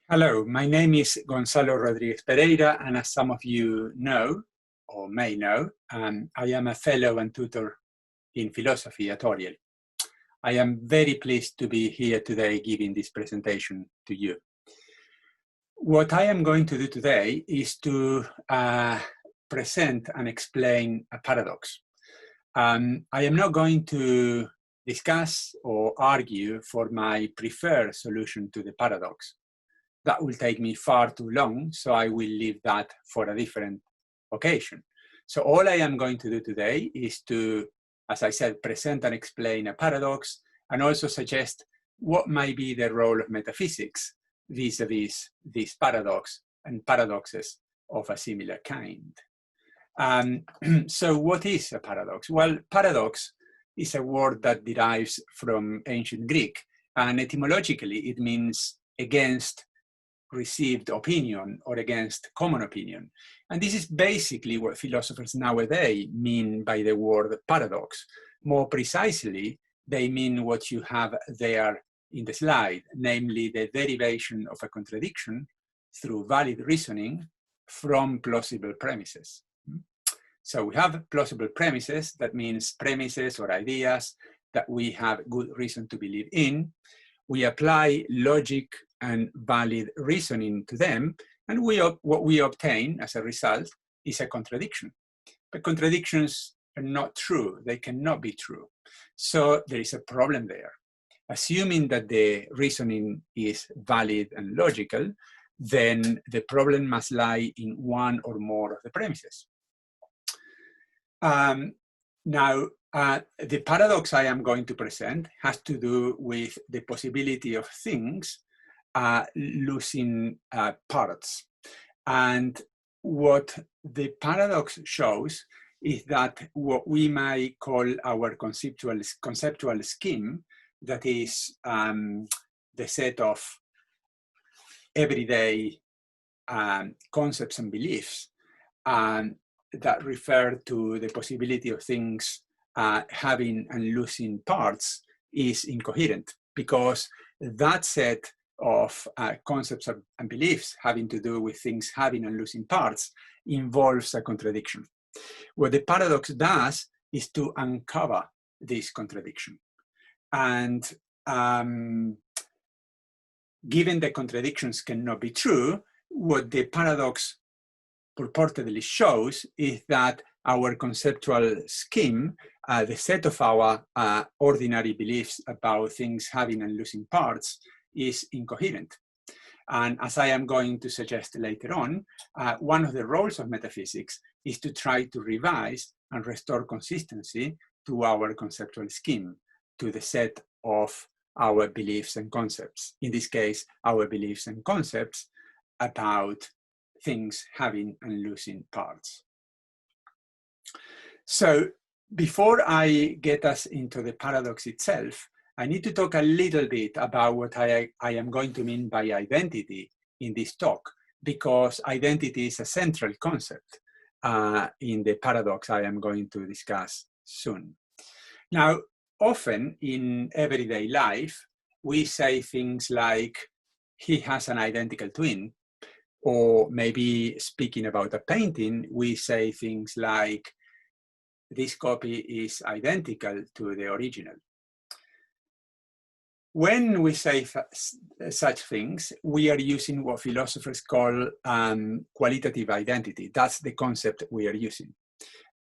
Hello, my name is Gonzalo Rodriguez-Pereyra, and as some of you know, or may know, I am a fellow and tutor in philosophy at Oriel. I am very pleased to be here today giving this presentation to you. What I am going to do today is to present and explain a paradox. I am not going to discuss or argue for my preferred solution to the paradox. That will take me far too long, so I will leave that for a different occasion. So all I am going to do today is to, as I said, present and explain a paradox, and also suggest what might be the role of metaphysics vis-a-vis this paradox and paradoxes of a similar kind. So what is a paradox? Well, paradox is a word that derives from ancient Greek, and etymologically it means against received opinion or against common opinion. And this is basically what philosophers nowadays mean by the word paradox. More precisely, they mean what you have there in the slide, namely the derivation of a contradiction through valid reasoning from plausible premises. So we have plausible premises, that means premises or ideas that we have good reason to believe in. We apply logic and valid reasoning to them, and what we obtain as a result is a contradiction. But contradictions are not true, they cannot be true. So there is a problem there. Assuming that the reasoning is valid and logical, then the problem must lie in one or more of the premises. The paradox I am going to present has to do with the possibility of things losing parts. And what the paradox shows is that what we might call our conceptual scheme, that is the set of everyday concepts and beliefs that refer to the possibility of things having and losing parts, is incoherent, because that set of concepts and beliefs having to do with things having and losing parts involves a contradiction. What the paradox does is to uncover this contradiction. And given the contradictions cannot be true, what the paradox purportedly shows is that our conceptual scheme, the set of our ordinary beliefs about things having and losing parts, is incoherent. And as I am going to suggest later on, one of the roles of metaphysics is to try to revise and restore consistency to our conceptual scheme, to the set of our beliefs and concepts. In this case, our beliefs and concepts about things having and losing parts. So before I get us into the paradox itself, I need to talk a little bit about what I am going to mean by identity in this talk, because identity is a central concept in the paradox I am going to discuss soon. Now, often in everyday life, we say things like, he has an identical twin, or maybe speaking about a painting, we say things like, this copy is identical to the original. When we say such things, we are using what philosophers call qualitative identity. That's the concept we are using.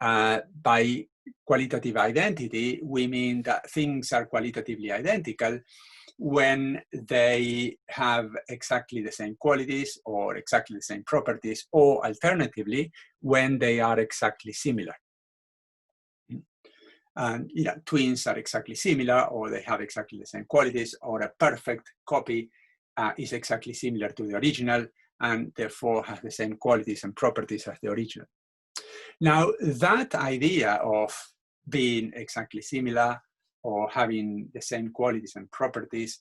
By qualitative identity, we mean that things are qualitatively identical when they have exactly the same qualities or exactly the same properties, or alternatively, when they are exactly similar. And twins are exactly similar, or they have exactly the same qualities, or a perfect copy is exactly similar to the original, and therefore has the same qualities and properties as the original. Now, that idea of being exactly similar or having the same qualities and properties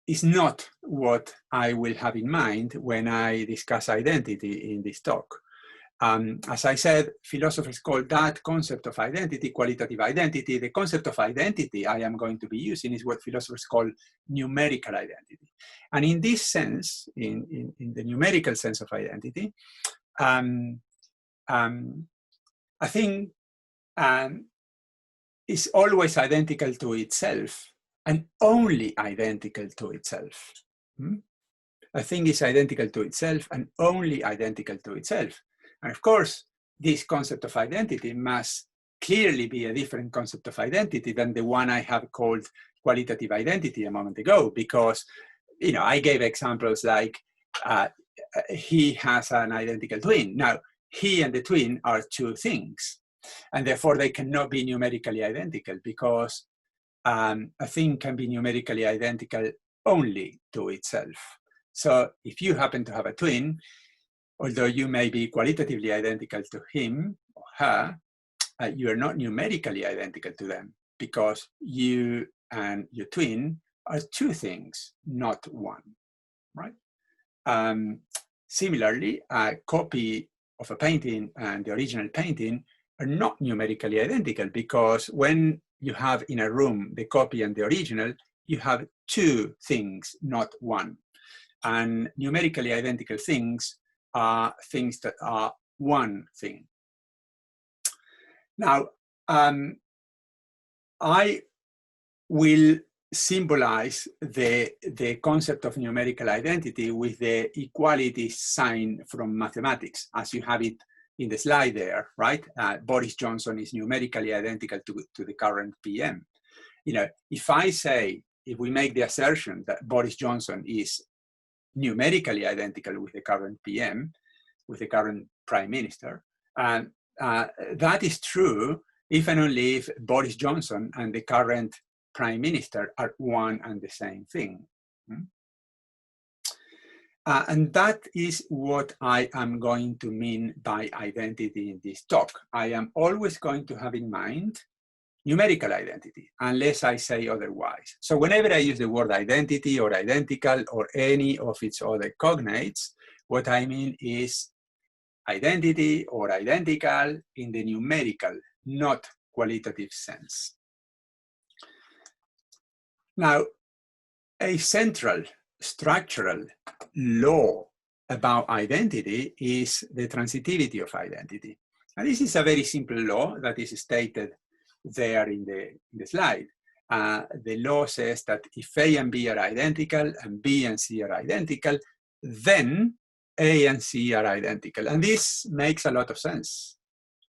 is not what I will have in mind when I discuss identity in this talk. As I said, philosophers call that concept of identity qualitative identity. The concept of identity I am going to be using is what philosophers call numerical identity. And in this sense, in the numerical sense of identity, a thing is always identical to itself and only identical to itself. A thing is identical to itself and only identical to itself. And of course, this concept of identity must clearly be a different concept of identity than the one I have called qualitative identity a moment ago, because I gave examples like he has an identical twin. Now, he and the twin are two things, and therefore they cannot be numerically identical, because a thing can be numerically identical only to itself. So if you happen to have a twin, although you may be qualitatively identical to him or her, you are not numerically identical to them, because you and your twin are two things, not one, right? Similarly, a copy of a painting and the original painting are not numerically identical, because when you have in a room the copy and the original, you have two things, not one. And numerically identical things are things that are one thing. Now, I will symbolize the concept of numerical identity with the equality sign from mathematics, as you have it in the slide there, right? Boris Johnson is numerically identical to the current PM. If we make the assertion that Boris Johnson is numerically identical with the current PM, with the current Prime Minister, that is true if and only if Boris Johnson and the current Prime Minister are one and the same thing. And that is what I am going to mean by identity in this talk. I am always going to have in mind numerical identity, unless I say otherwise. So whenever I use the word identity or identical or any of its other cognates, what I mean is identity or identical in the numerical, not qualitative sense. Now, a central structural law about identity is the transitivity of identity. And this is a very simple law that is stated there in the slide. The law says that if A and B are identical and B and C are identical, then A and C are identical. And this makes a lot of sense,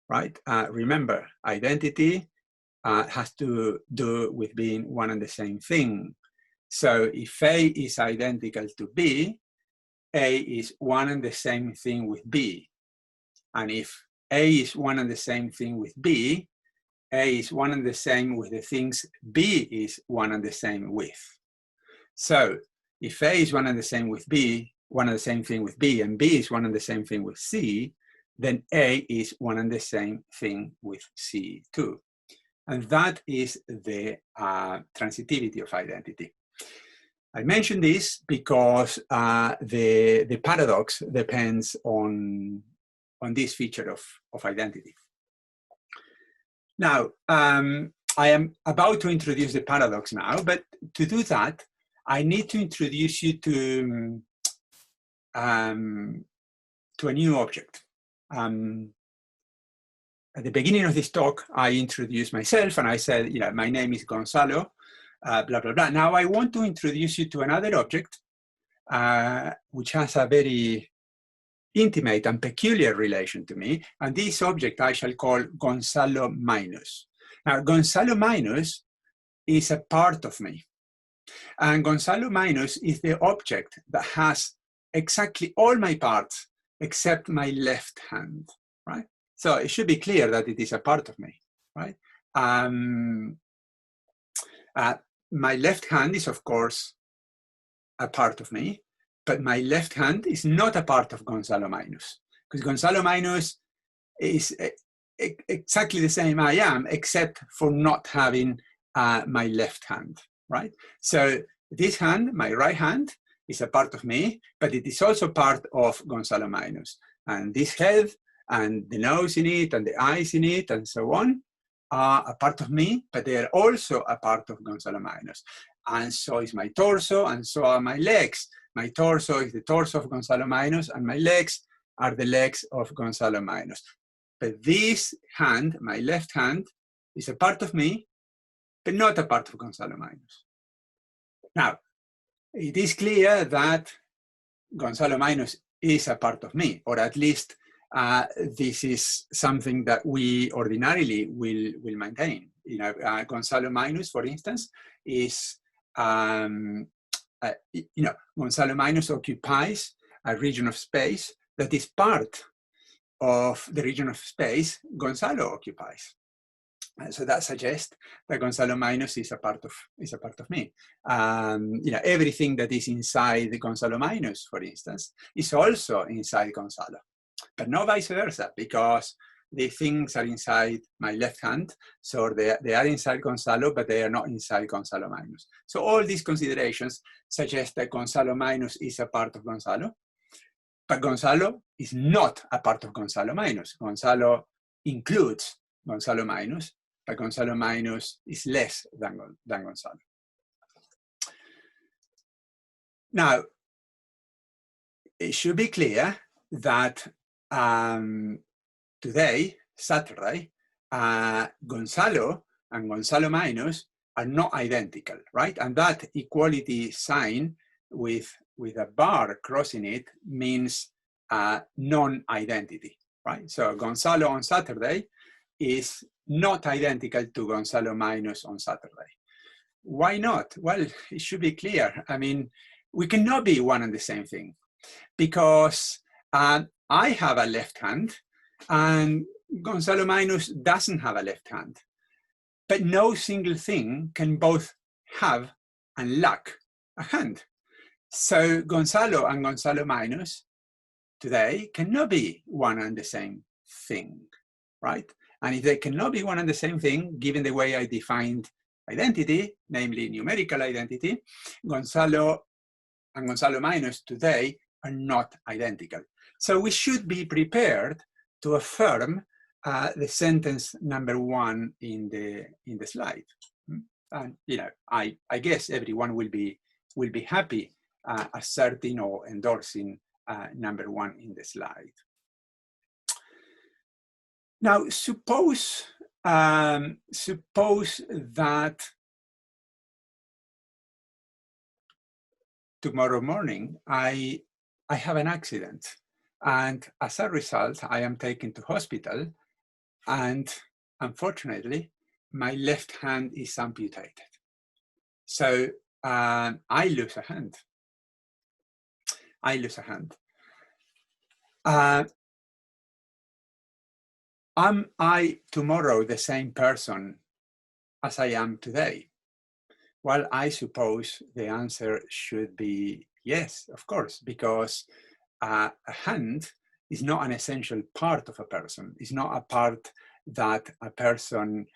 right? Remember, identity has to do with being one and the same thing. So if A is identical to B, A is one and the same thing with B. And if A is one and the same thing with B, A is one and the same with the things B is one and the same with. So if A is one and the same with B, one and the same thing with B, and B is one and the same thing with C, then A is one and the same thing with C too. And that is the transitivity of identity. I mention this because the paradox depends on this feature of identity. Now, I am about to introduce the paradox now, but to do that, I need to introduce you to a new object. At the beginning of this talk, I introduced myself and I said, my name is Gonzalo, blah, blah, blah. Now I want to introduce you to another object, which has a very intimate and peculiar relation to me. And this object I shall call Gonzalo-minus. Now, Gonzalo-minus is a part of me. And Gonzalo-minus is the object that has exactly all my parts except my left hand, right? So it should be clear that it is a part of me, right? My left hand is, of course, a part of me, but my left hand is not a part of Gonzalo-minus, because Gonzalo-minus is exactly the same I am, except for not having my left hand, right? So this hand, my right hand, is a part of me, but it is also part of Gonzalo-minus. And this head, and the nose in it, and the eyes in it, and so on, are a part of me, but they are also a part of Gonzalo-minus. And so is my torso, and so are my legs. My torso is the torso of Gonzalo-minus, and my legs are the legs of Gonzalo-minus. But this hand, my left hand, is a part of me, but not a part of Gonzalo-minus. Now, it is clear that Gonzalo-minus is a part of me, or at least this is something that we ordinarily will maintain. You know, Gonzalo-minus, for instance, is, Gonzalo-minus occupies a region of space that is part of the region of space Gonzalo occupies. So that suggests that Gonzalo-minus is a part of me. Everything that is inside the Gonzalo-minus, for instance, is also inside Gonzalo, but not vice versa, because the things are inside my left hand, so they are inside Gonzalo, but they are not inside Gonzalo-minus. So all these considerations suggest that Gonzalo-minus is a part of Gonzalo, but Gonzalo is not a part of Gonzalo-minus. Gonzalo includes Gonzalo-minus, but Gonzalo-minus is less than Gonzalo. Now, it should be clear that today, Saturday, Gonzalo and Gonzalo-minus are not identical, right? And that equality sign with a bar crossing it means non-identity, right? So Gonzalo on Saturday is not identical to Gonzalo-minus on Saturday. Why not? Well, it should be clear. I mean, we cannot be one and the same thing, because I have a left hand and Gonzalo-minus doesn't have a left hand. But no single thing can both have and lack a hand. So Gonzalo and Gonzalo-minus today cannot be one and the same thing, right? And if they cannot be one and the same thing, given the way I defined identity, namely numerical identity, Gonzalo and Gonzalo-minus today are not identical. So we should be prepared to affirm the sentence number 1 in the slide. And I guess everyone will be happy asserting or endorsing number 1 in the slide. Now, suppose that tomorrow morning I have an accident, and as a result, I am taken to hospital, and unfortunately, my left hand is amputated. So I lose a hand. Am I tomorrow the same person as I am today? Well, I suppose the answer should be yes, of course, because a hand is not an essential part of a person. It's not a part that a person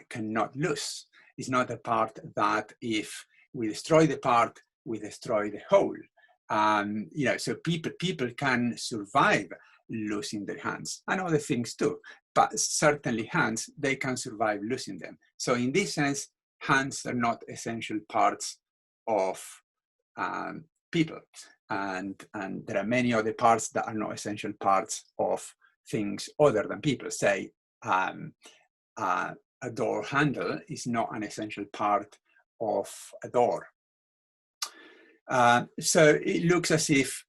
cannot lose. It's not a part that if we destroy the part, we destroy the whole. So people can survive losing their hands and other things too, but certainly hands, they can survive losing them. So in this sense, hands are not essential parts of people. And there are many other parts that are not essential parts of things other than people. Say, a door handle is not an essential part of a door. So it looks as if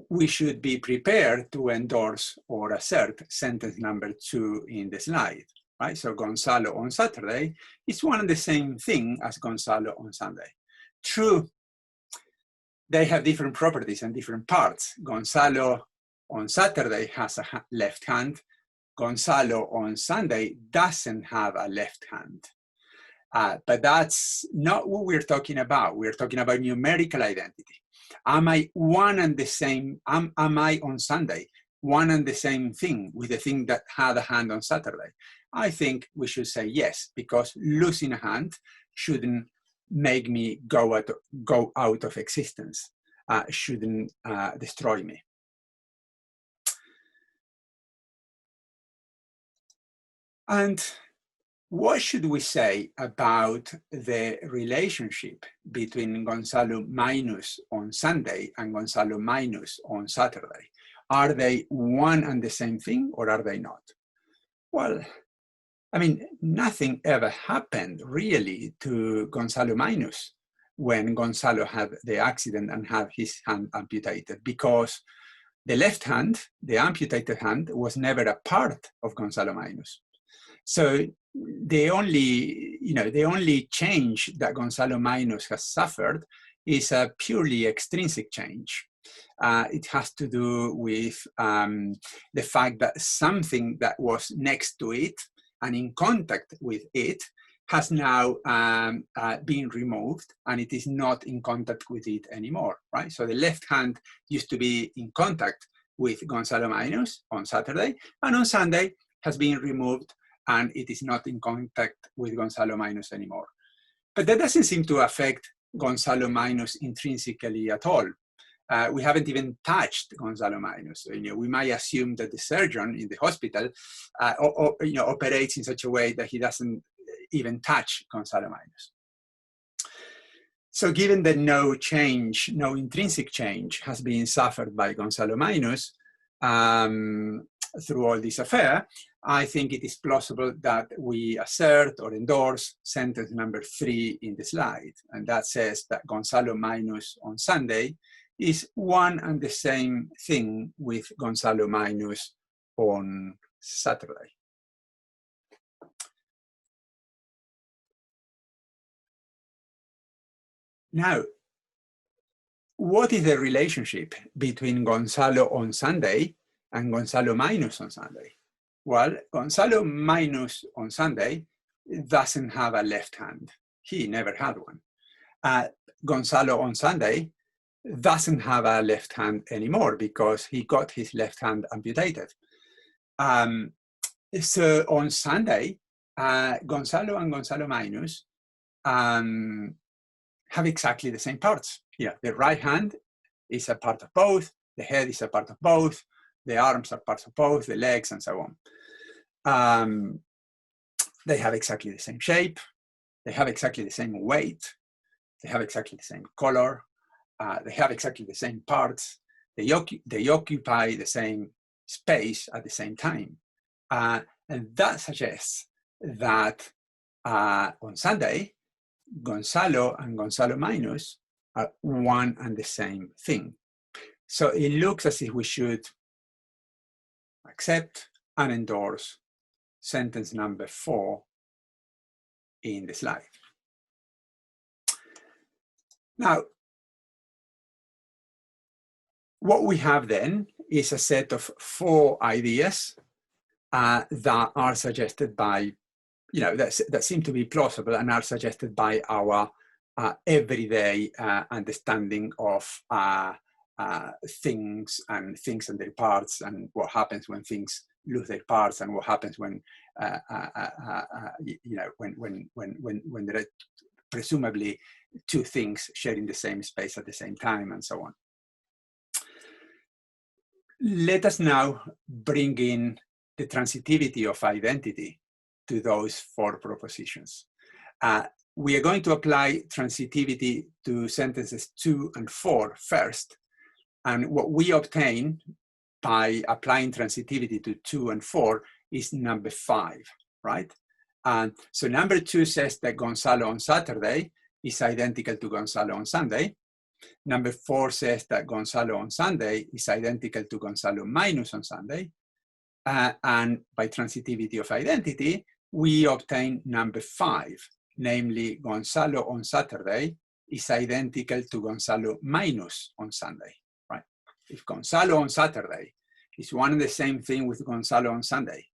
we should be prepared to endorse or assert sentence number 2 in the slide, right? So Gonzalo on Saturday is one and the same thing as Gonzalo on Sunday. True, they have different properties and different parts. Gonzalo on Saturday has a left hand. Gonzalo on Sunday doesn't have a left hand. But that's not what we're talking about. We're talking about numerical identity. Am I one and the same? Am I on Sunday one and the same thing with the thing that had a hand on Saturday? I think we should say yes, because losing a hand shouldn't make me go out of existence, shouldn't destroy me. And What should we say about the relationship between Gonzalo-minus on Sunday and Gonzalo-minus on Saturday? Are they one and the same thing, or are they not? Well, I mean, nothing ever happened really to Gonzalo-minus when Gonzalo had the accident and had his hand amputated, because the left hand, the amputated hand, was never a part of Gonzalo-minus. So the only change that Gonzalo-minus has suffered is a purely extrinsic change. It has to do with the fact that something that was next to it and in contact with it has now been removed, and it is not in contact with it anymore, right? So the left hand used to be in contact with Gonzalo-minus on Saturday, and on Sunday has been removed, and it is not in contact with Gonzalo-minus anymore. But that doesn't seem to affect Gonzalo-minus intrinsically at all. We haven't even touched Gonzalo-minus. So, we might assume that the surgeon in the hospital operates in such a way that he doesn't even touch Gonzalo-minus. So given that no change, no intrinsic change has been suffered by Gonzalo-minus through all this affair, I think it is plausible that we assert or endorse sentence number 3 in the slide. And that says that Gonzalo-minus on Sunday is one and the same thing with Gonzalo-minus on Saturday. Now, what is the relationship between Gonzalo on Sunday and Gonzalo-minus on Sunday? Well, Gonzalo-minus on Sunday doesn't have a left hand. He never had one. Gonzalo on Sunday doesn't have a left hand anymore because he got his left hand amputated. So on Sunday, Gonzalo and Gonzalo-minus have exactly the same parts. Yeah, the right hand is a part of both, the head is a part of both, the arms are parts of both, the legs, and so on. They have exactly the same shape, they have exactly the same weight, they have exactly the same color, they have exactly the same parts, they occupy the same space at the same time. And that suggests that on Sunday, Gonzalo and Gonzalo-minus are one and the same thing. So it looks as if we should accept and endorse sentence number 4 in the slide. Now, what we have then is a set of 4 ideas that are suggested by, that seem to be plausible and are suggested by our everyday understanding of things and their parts, and what happens when things lose their parts, and what happens when when there are presumably 2 things sharing the same space at the same time, and so on. Let us now bring in the transitivity of identity to those 4 propositions. We are going to apply transitivity to sentences 2 and 4 first. And what we obtain by applying transitivity to 2 and 4 is number 5, right? So number 2 says that Gonzalo on Saturday is identical to Gonzalo on Sunday. Number 4 says that Gonzalo on Sunday is identical to Gonzalo-minus on Sunday. And by transitivity of identity, we obtain number 5, namely Gonzalo on Saturday is identical to Gonzalo-minus on Sunday, right? If Gonzalo on Saturday is one and the same thing with Gonzalo on Sunday,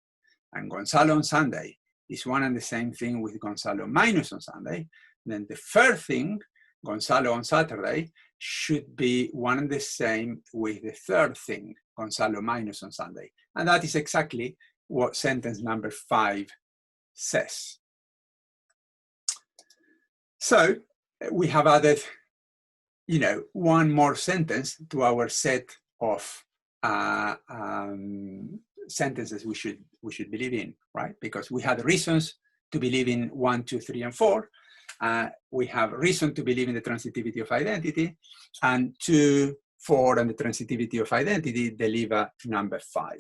and Gonzalo on Sunday is one and the same thing with Gonzalo-minus on Sunday, then the third thing, Gonzalo on Saturday, should be one and the same with the third thing, Gonzalo-minus on Sunday. And that is exactly what sentence number 5 says. So we have added, one more sentence to our set of sentences we should believe in, right? Because we had reasons to believe in 1, 2, 3, and 4. We have reason to believe in the transitivity of identity, and 2, 4, and the transitivity of identity deliver number 5.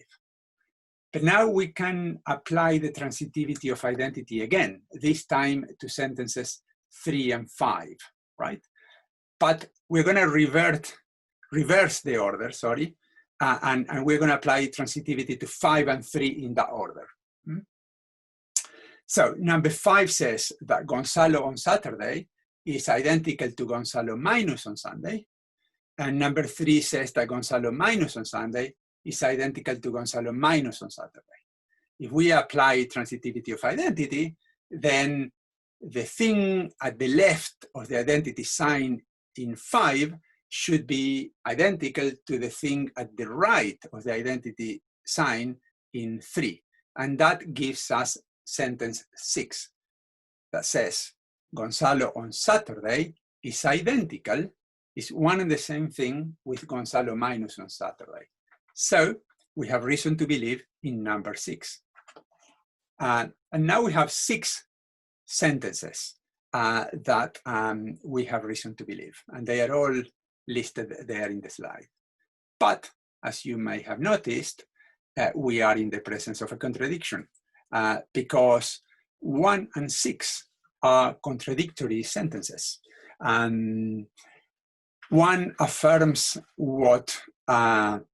But now we can apply the transitivity of identity again, this time to sentences 3 and 5, right? But we're going to reverse the order, sorry, and we're going to apply transitivity to 5 and 3 in that order. So number 5 says that Gonzalo on Saturday is identical to Gonzalo-minus on Sunday. And number 3 says that Gonzalo-minus on Sunday is identical to Gonzalo-minus on Saturday. If we apply transitivity of identity, then the thing at the left of the identity sign in 5 should be identical to the thing at the right of the identity sign in 3. And that gives us sentence 6 that says Gonzalo on Saturday is identical, is one and the same thing with Gonzalo-minus on Saturday. So we have reason to believe in number 6. And now we have 6 sentences that we have reason to believe, and they are all listed there in the slide. But as you may have noticed, we are in the presence of a contradiction because 1 and 6 are contradictory sentences. 1 affirms what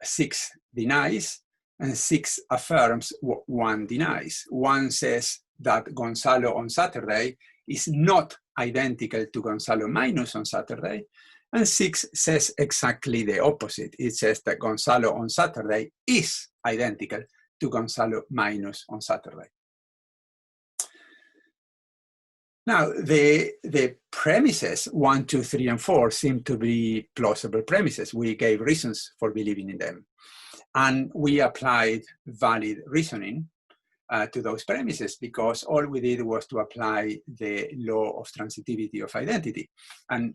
6 denies, and 6 affirms what 1 denies. 1 says that Gonzalo on Saturday is not identical to Gonzalo-minus on Saturday, and 6 says exactly the opposite. It says that Gonzalo on Saturday is identical to Gonzalo-minus on Saturday. Now, the premises 1, 2, 3, and 4 seem to be plausible premises. We gave reasons for believing in them. And we applied valid reasoning to those premises because all we did was to apply the law of transitivity of identity. And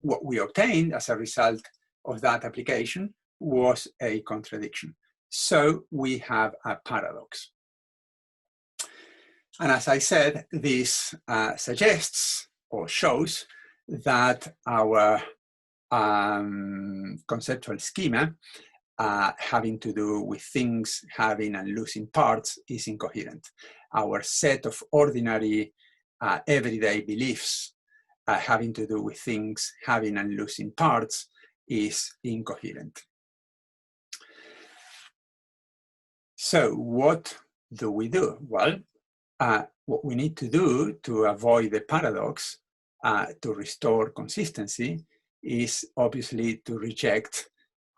what we obtained as a result of that application was a contradiction. So we have a paradox. And as I said, this suggests or shows that our conceptual schema having to do with things having and losing parts is incoherent. Our set of ordinary everyday beliefs having to do with things having and losing parts is incoherent. So what do we do? Well, what we need to do to avoid the paradox, to restore consistency, is obviously to reject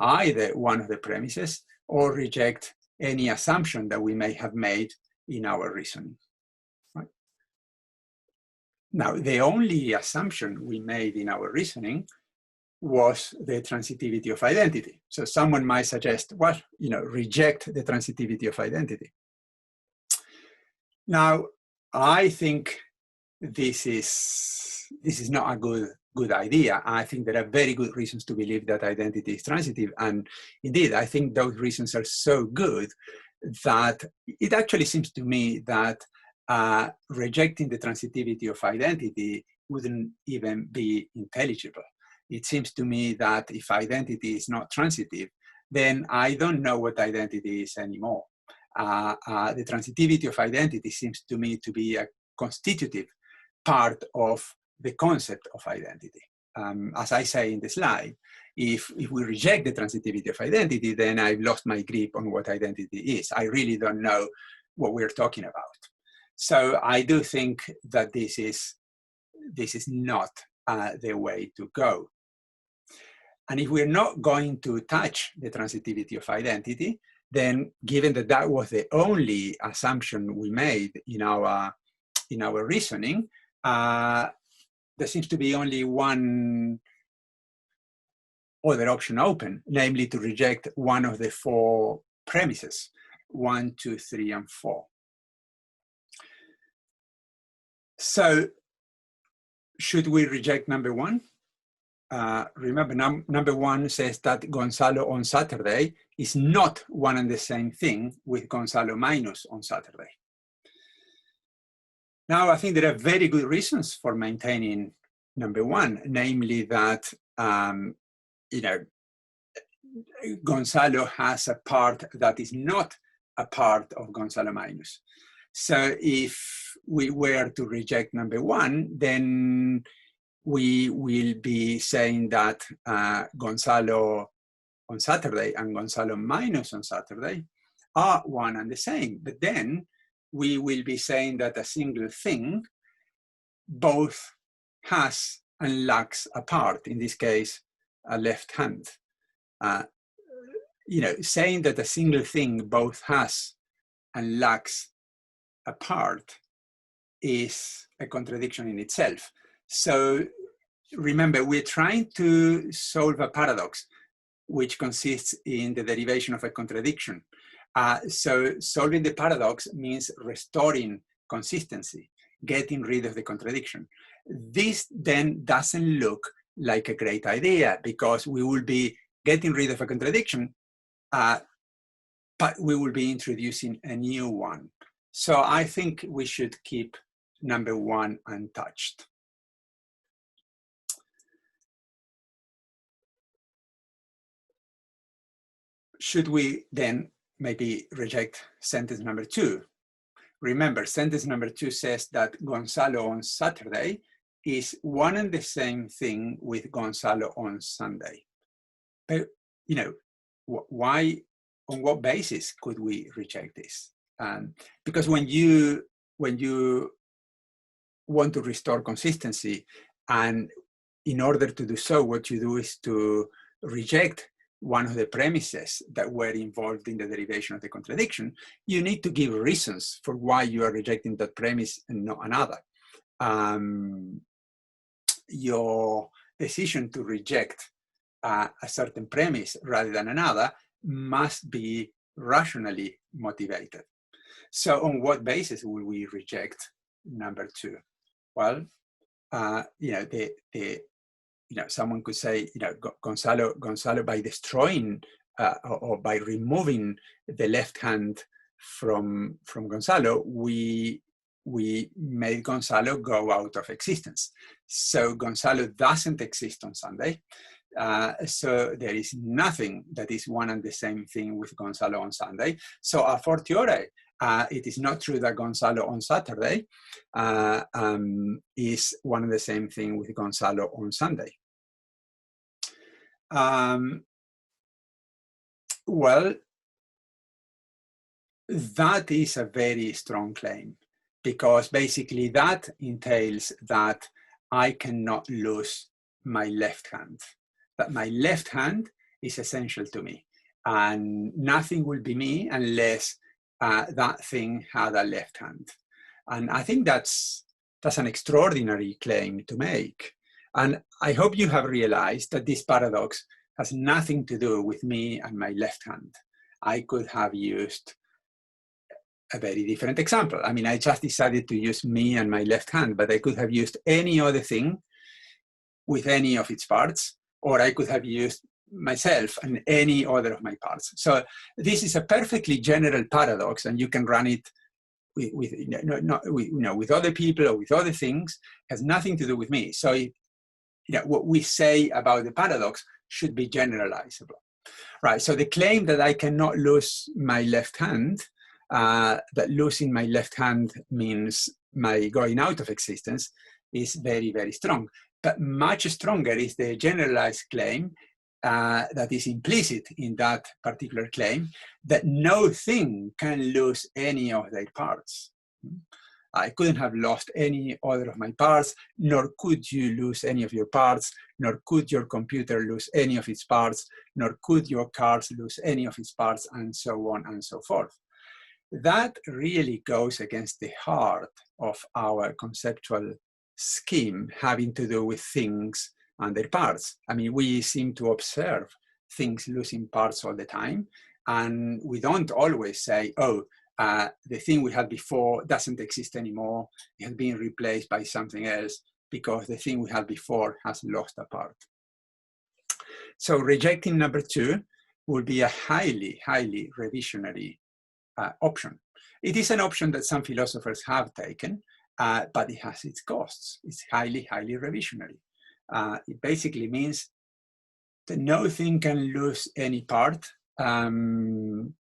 either one of the premises or reject any assumption that we may have made in our reasoning. Right? Now, the only assumption we made in our reasoning was the transitivity of identity. So someone might suggest, well, reject the transitivity of identity. Now, I think this is not a good idea. I think there are very good reasons to believe that identity is transitive. And indeed, I think those reasons are so good that it actually seems to me that rejecting the transitivity of identity wouldn't even be intelligible. It seems to me that if identity is not transitive, then I don't know what identity is anymore. The transitivity of identity seems to me to be a constitutive part of the concept of identity. As I say in the slide, if we reject the transitivity of identity, then I've lost my grip on what identity is. I really don't know what we're talking about. So I do think that this is not the way to go. And if we're not going to touch the transitivity of identity, then given that that was the only assumption we made in our reasoning, there seems to be only one other option open, namely to reject one of the 4 premises, 1, 2, 3, and 4. So should we reject number 1? Remember, number 1 says that Gonzalo on Saturday is not one and the same thing with Gonzalo-minus on Saturday. Now, I think there are very good reasons for maintaining number one, namely that, you know, Gonzalo has a part that is not a part of Gonzalo-minus. So if we were to reject number one, then we will be saying that Gonzalo on Saturday and Gonzalo-minus on Saturday are one and the same. But then we will be saying that a single thing both has and lacks a part, in this case, a left hand. You know, saying that a single thing both has and lacks a part is a contradiction in itself. So remember, we're trying to solve a paradox, which consists in the derivation of a contradiction. So solving the paradox means restoring consistency, getting rid of the contradiction. This then doesn't look like a great idea, because we will be getting rid of a contradiction, but we will be introducing a new one. So I think we should keep number one untouched. Should we then maybe reject sentence number two? Remember, sentence number two says that Gonzalo on Saturday is one and the same thing with Gonzalo on Sunday. But, you know, why, on what basis could we reject this? Because when you want to restore consistency, and in order to do so, what you do is to reject one of the premises that were involved in the derivation of the contradiction, you need to give reasons for why you are rejecting that premise and not another. Your decision to reject a certain premise rather than another must be rationally motivated. So on what basis will we reject number two? Well, you know, someone could say, you know, Gonzalo by destroying or by removing the left hand from Gonzalo, we made Gonzalo go out of existence. So Gonzalo doesn't exist on Sunday. So there is nothing that is one and the same thing with Gonzalo on Sunday. So a fortiori, it is not true that Gonzalo on Saturday is one and the same thing with Gonzalo on Sunday. Well, that is a very strong claim, because basically that entails that I cannot lose my left hand, that my left hand is essential to me, and nothing will be me unless that thing had a left hand. And I think that's an extraordinary claim to make. And I hope you have realized that this paradox has nothing to do with me and my left hand. I could have used a very different example. I mean, I just decided to use me and my left hand, but I could have used any other thing with any of its parts, or I could have used myself and any other of my parts. So this is a perfectly general paradox, and you can run it with other people or with other things. It has nothing to do with me. So what we say about the paradox should be generalizable, right? So the claim that I cannot lose my left hand, that losing my left hand means my going out of existence, is very, very strong. But much stronger is the generalized claim that is implicit in that particular claim, that no thing can lose any of their parts. I couldn't have lost any other of my parts, nor could you lose any of your parts, nor could your computer lose any of its parts, nor could your cars lose any of its parts, and so on and so forth. That really goes against the heart of our conceptual scheme, having to do with things and their parts. I mean, we seem to observe things losing parts all the time, and we don't always say, oh, the thing we had before doesn't exist anymore, it has been replaced by something else, because the thing we had before has lost a part. So rejecting number two would be a highly, highly revisionary option. It is an option that some philosophers have taken, but it has its costs. It's highly, highly revisionary. It basically means that no thing can lose any part. And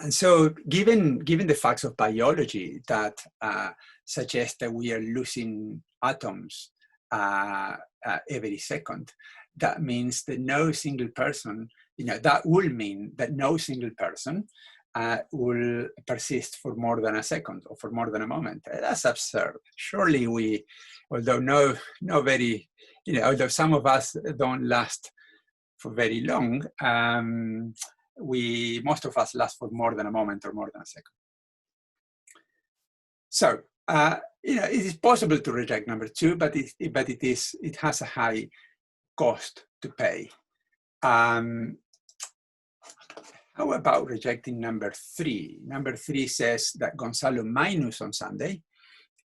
so given the facts of biology that suggest that we are losing atoms every second, that means that no single person, that will mean that no single person will persist for more than a second or for more than a moment. That's absurd. Surely we, although although some of us don't last for very long, most of us last for more than a moment or more than a second. So, it is possible to reject number 2, but it has a high cost to pay. How about rejecting number 3? Number 3 says that Gonzalo-minus on Sunday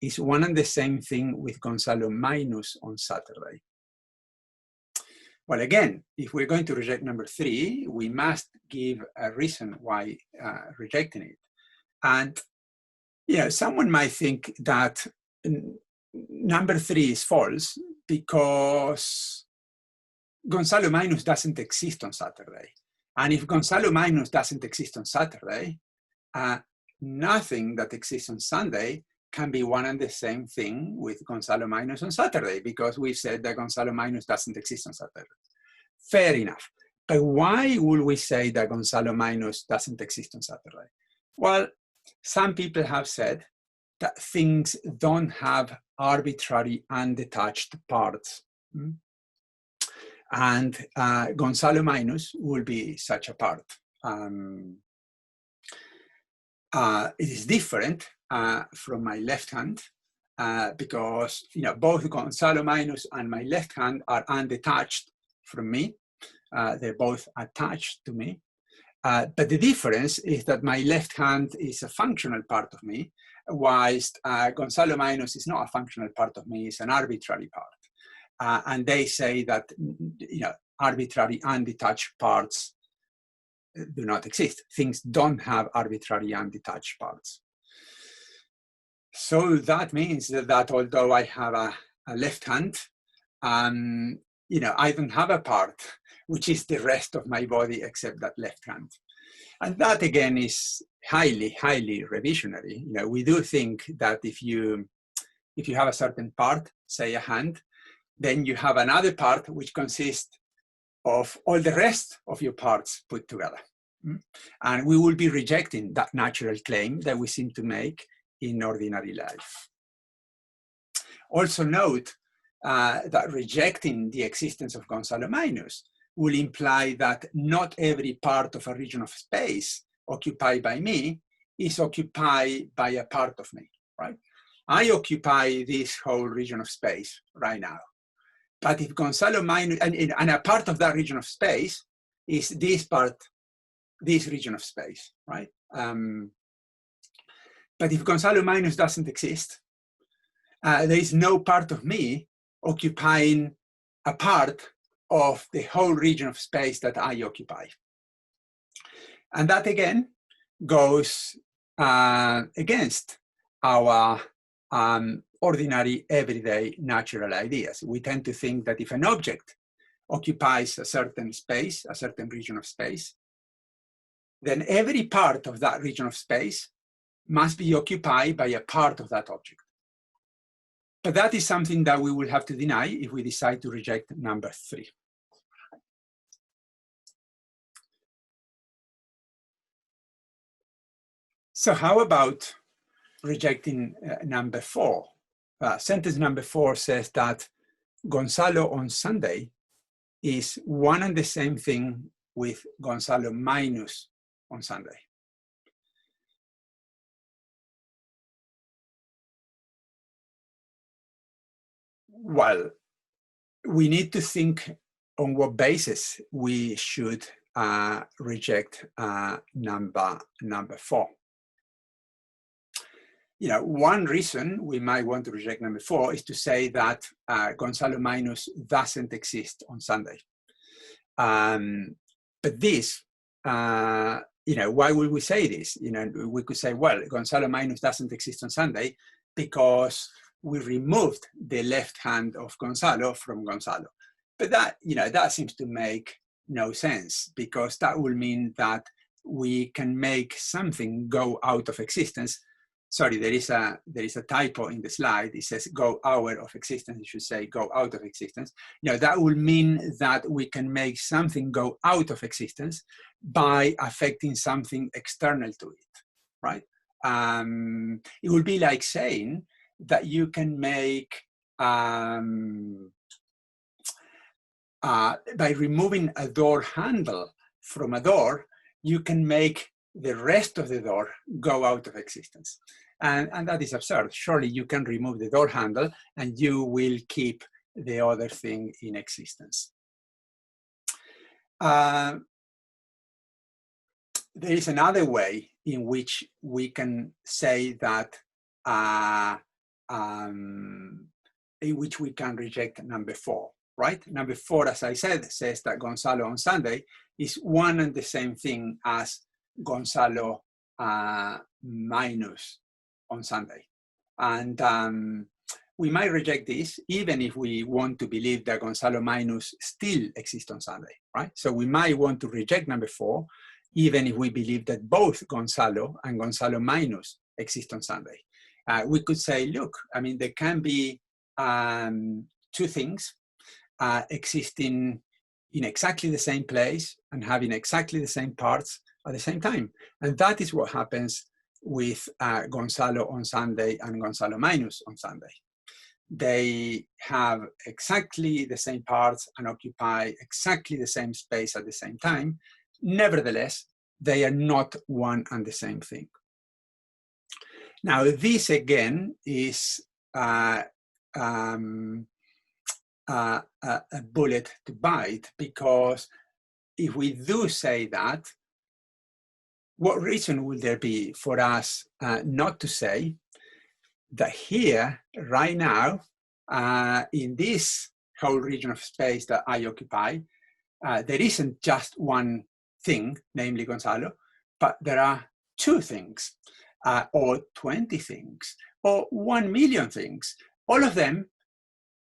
is one and the same thing with Gonzalo-minus on Saturday. Well, again, if we're going to reject number 3, we must give a reason why rejecting it. And someone might think that number 3 is false because Gonzalo-minus doesn't exist on Saturday. And if Gonzalo-minus doesn't exist on Saturday, nothing that exists on Sunday can be one and the same thing with Gonzalo-minus on Saturday, because we've said that Gonzalo-minus doesn't exist on Saturday. Fair enough. But why would we say that Gonzalo-minus doesn't exist on Saturday? Well, some people have said that things don't have arbitrary undetached parts. And Gonzalo-minus will be such a part. It is different from my left hand because both Gonzalo-minus and my left hand are undetached from me. They're both attached to me. But the difference is that my left hand is a functional part of me, whilst Gonzalo-minus is not a functional part of me, it's an arbitrary part. And they say that arbitrary undetached parts do not exist. Things don't have arbitrary undetached parts. So that means that although I have a left hand, I don't have a part which is the rest of my body except that left hand. And that again is highly, highly revisionary. We do think that if you have a certain part, say a hand, then you have another part which consists of all the rest of your parts put together. And we will be rejecting that natural claim that we seem to make in ordinary life. Also note that rejecting the existence of Gonzalo-minus will imply that not every part of a region of space occupied by me is occupied by a part of me, right? I occupy this whole region of space right now. But if Gonzalo-minus, and a part of that region of space is this region of space, right? But if Gonzalo-minus doesn't exist, there is no part of me occupying a part of the whole region of space that I occupy. And that again goes against our ordinary, everyday, natural ideas. We tend to think that if an object occupies a certain space, a certain region of space, then every part of that region of space must be occupied by a part of that object. But that is something that we will have to deny if we decide to reject number 3. So how about rejecting number 4? Sentence number 4 says that Gonzalo on Sunday is one and the same thing with Gonzalo-minus on Sunday. Well, we need to think on what basis we should reject number 4. One reason we might want to reject number 4 is to say that Gonzalo-minus doesn't exist on Sunday. But this, why would we say this? We could say, well, Gonzalo-minus doesn't exist on Sunday because we removed the left hand of Gonzalo from Gonzalo. But that, that seems to make no sense, because that will mean that we can make something go out of existence. Sorry, there is a typo in the slide. It says go out of existence. It should say go out of existence. That will mean that we can make something go out of existence by affecting something external to it, right? It will be like saying that you can make, by removing a door handle from a door, you can make the rest of the door go out of existence. And that is absurd. Surely you can remove the door handle and you will keep the other thing in existence. There is another way in which we can say that, in which we can reject number 4, right? Number 4, as I said, says that Gonzalo on Sunday is one and the same thing as Gonzalo-minus on Sunday. And we might reject this even if we want to believe that Gonzalo-minus still exists on Sunday, right? So we might want to reject number 4 even if we believe that both Gonzalo and Gonzalo-minus exist on Sunday. We could say, look, I mean, there can be 2 things existing in exactly the same place and having exactly the same parts at the same time. And that is what happens with Gonzalo on Sunday and Gonzalo-minus on Sunday. They have exactly the same parts and occupy exactly the same space at the same time. Nevertheless, they are not one and the same thing. Now, this again is a bullet to bite, because if we do say that, what reason will there be for us not to say that here, right now, in this whole region of space that I occupy, there isn't just one thing, namely Gonzalo, but there are 2 things, or 20 things, or 1 million things, all of them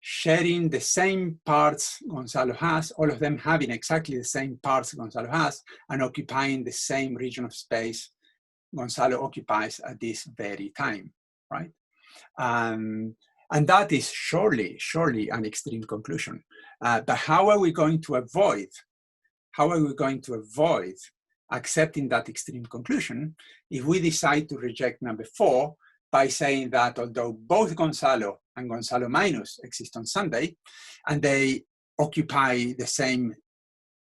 sharing the same parts Gonzalo has, all of them having exactly the same parts Gonzalo has, and occupying the same region of space Gonzalo occupies at this very time, right? And that is surely an extreme conclusion. But how are we going to avoid accepting that extreme conclusion if we decide to reject number 4 by saying that although both Gonzalo and Gonzalo-minus exist on Sunday, and they occupy the same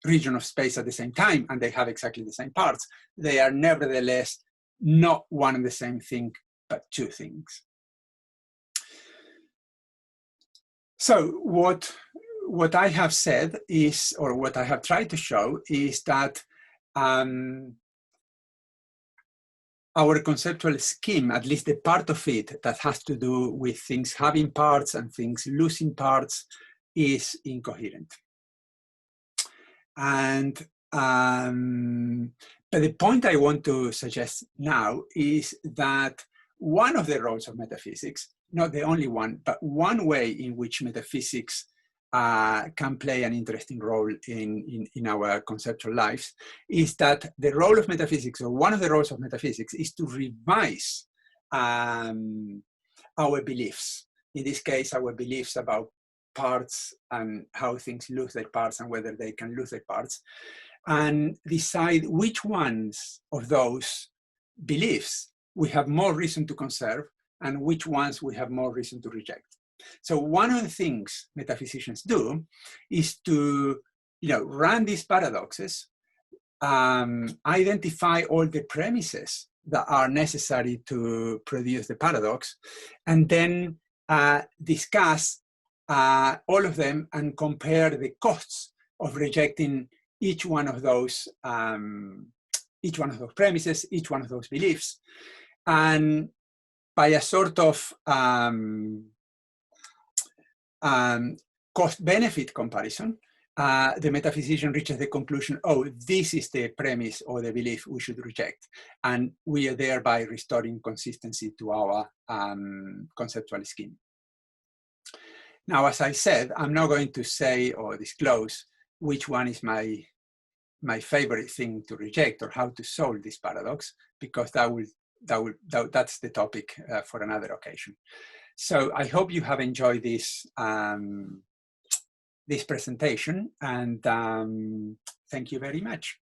region of space at the same time, and they have exactly the same parts, they are nevertheless not one and the same thing, but 2 things. So what I have said is, or what I have tried to show is that our conceptual scheme, at least the part of it that has to do with things having parts and things losing parts, is incoherent. And but the point I want to suggest now is that one of the roles of metaphysics, not the only one, but one way in which metaphysics can play an interesting role in our conceptual lives, is that the role of metaphysics, or one of the roles of metaphysics, is to revise our beliefs. In this case, our beliefs about parts and how things lose their parts and whether they can lose their parts, and decide which ones of those beliefs we have more reason to conserve and which ones we have more reason to reject. So one of the things metaphysicians do is to, run these paradoxes, identify all the premises that are necessary to produce the paradox, and then discuss all of them and compare the costs of rejecting each one of those premises, each one of those beliefs, and by a sort of cost-benefit comparison, the metaphysician reaches the conclusion, oh, this is the premise or the belief we should reject. And we are thereby restoring consistency to our conceptual scheme. Now, as I said, I'm not going to say or disclose which one is my favorite thing to reject or how to solve this paradox, because that's the topic for another occasion. So I hope you have enjoyed this this presentation, and thank you very much.